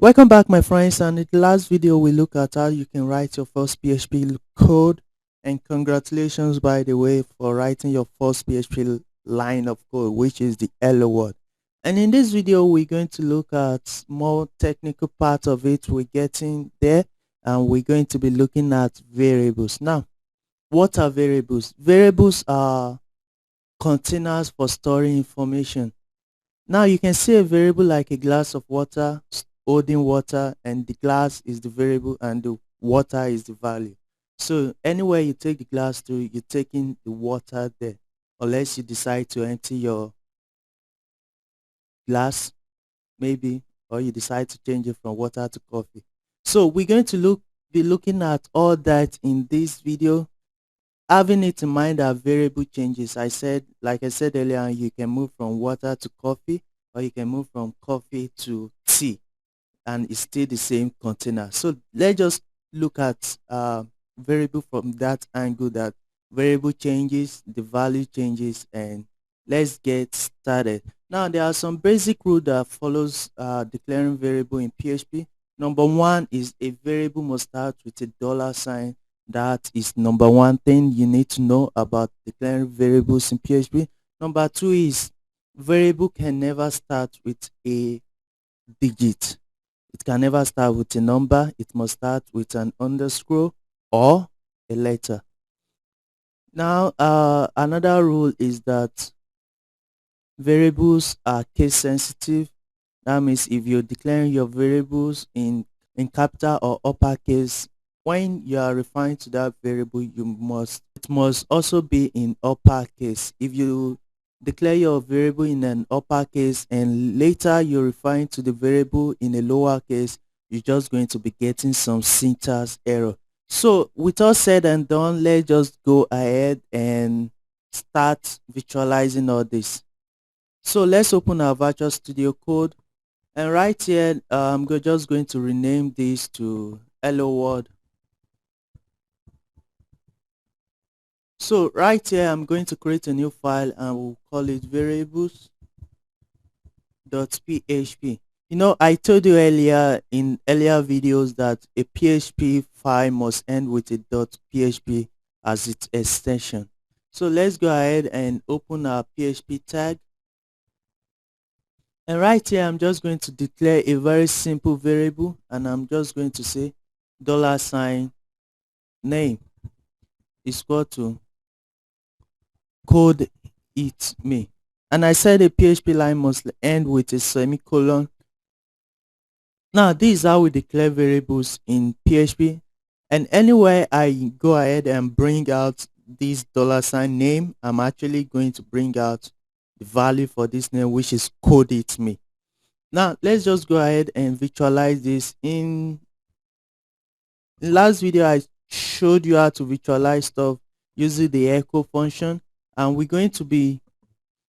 Welcome back, my friends, and in the last video we look at how you can write your first PHP code, and congratulations, by the way, for writing your first PHP line of code, which is the hello word. And in this video we're going to look at more technical part of it. We're getting there, and we're going to be looking at variables. Now, what are variables? Variables are containers for storing information. Now you can see a variable like a glass of water holding water, and the glass is the variable and the water is the value. So anywhere you take the glass to, you're taking the water there, unless you decide to empty your glass, maybe, or you decide to change it from water to coffee. So we're going to be looking at all that in this video, having it in mind that variable changes. Like I said earlier, you can move from water to coffee, or you can move from coffee to tea, and it's still the same container. So let's just look at variable from that angle, that variable changes, the value changes, and let's get started. Now there are some basic rules that follows declaring variable in PHP. Number one is a variable must start with a dollar sign. That is number one thing you need to know about declaring variables in PHP. Number two is variable can never start with a digit. It can never start with a number. It must start with an underscore or a letter. Now, another rule is that variables are case sensitive. That means if you're declaring your variables in capital or uppercase, when you are referring to that variable, it must also be in uppercase. If you declare your variable in an uppercase and later you're referring to the variable in a lowercase, you're just going to be getting some syntax error. So with all said and done, let's just go ahead and start visualizing all this. So let's open our Virtual Studio Code, and right here just going to rename this to hello world. So right here I'm going to create a new file and we'll call it variables.php. You know, I told you earlier in earlier videos that a PHP file must end with a .php as its extension. So let's go ahead and open our PHP tag. And right here, I'm just going to declare a very simple variable, and I'm just going to say $name is equal to code it me. And I said a PHP line must end with a semicolon. Now, this is how we declare variables in PHP. And anywhere I go ahead and bring out this $name, I'm actually going to bring out the value for this name, which is code it me. Now let's just go ahead and visualize this. In the last video I showed you how to visualize stuff using the echo function, and we're going to be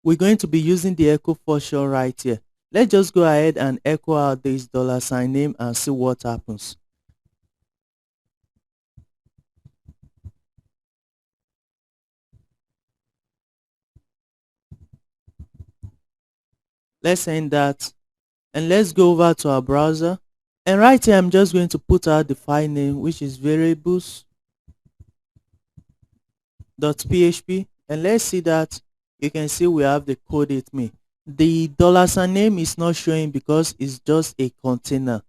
using the echo function right here. Let's just go ahead and echo out this $name and see what happens. Let's end that, and let's go over to our browser, and right here I'm just going to put out the file name, which is variables.php, and let's see that you can see we have the code it me. The $name is not showing because it's just a container,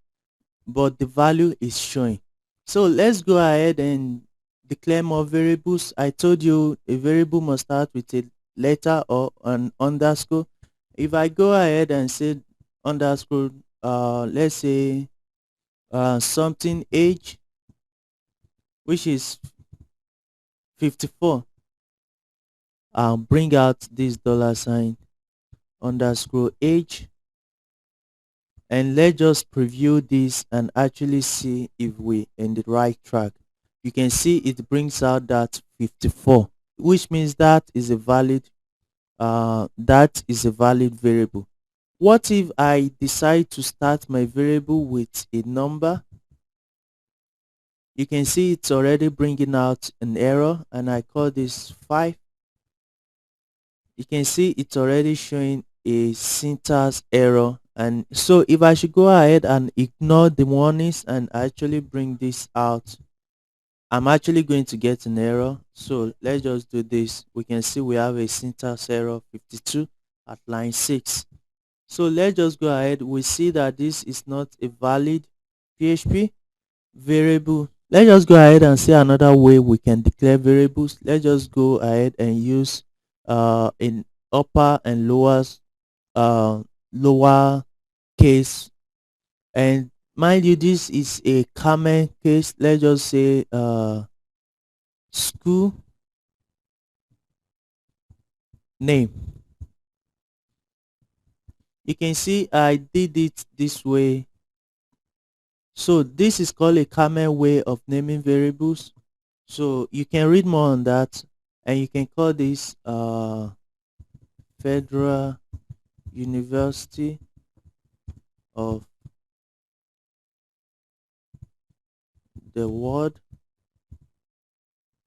but the value is showing. So let's go ahead and declare more variables. I told you a variable must start with a letter or an underscore. If I go ahead and say underscore, let's say something age, which is 54, I'll bring out this $underscore age, and let's just preview this and actually see if we're in the right track. You can see it brings out that 54, which means that is a valid variable. What if I decide to start my variable with a number? You can see it's already bringing out an error, and I call this 5. You can see it's already showing a syntax error And so if I should go ahead and ignore the warnings and actually bring this out, I'm actually going to get an error. So let's just do this. We can see we have a syntax error 52 at line 6. So let's just go ahead. We see that this is not a valid PHP variable. Let's just go ahead and see another way we can declare variables. Let's just go ahead and use in upper and uh, lower case. And mind you, this is a common case. Let's just say school name. You can see I did it this way. So this is called a common way of naming variables. So you can read more on that, and you can call this Federal University of the World.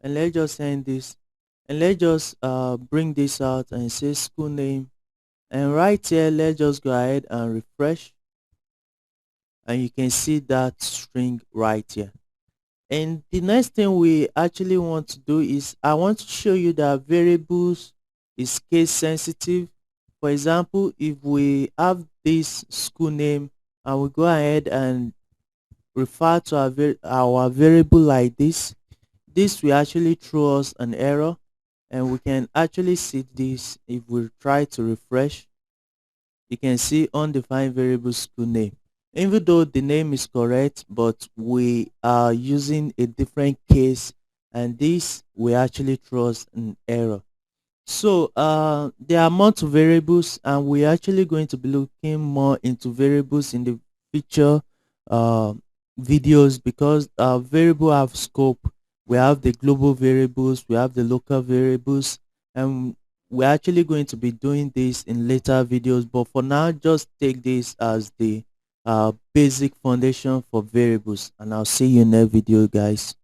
And let's just end this, and let's just bring this out and say school name. And right here, let's just go ahead and refresh, and you can see that string right here. And the next thing we actually want to do is I want to show you that variables is case sensitive. For example, if we have this school name and we go ahead and refer to our variable like this, this will actually throw us an error, and we can actually see this if we try to refresh. You can see undefined variable school name. Even though the name is correct, but we are using a different case, and this will actually throw us an error. So there are multiple variables, and we're actually going to be looking more into variables in the future uh, videos, because variable have scope. We have the global variables, we have the local variables, and we're actually going to be doing this in later videos. But for now, just take this as the basic foundation for variables, and I'll see you in next video, guys.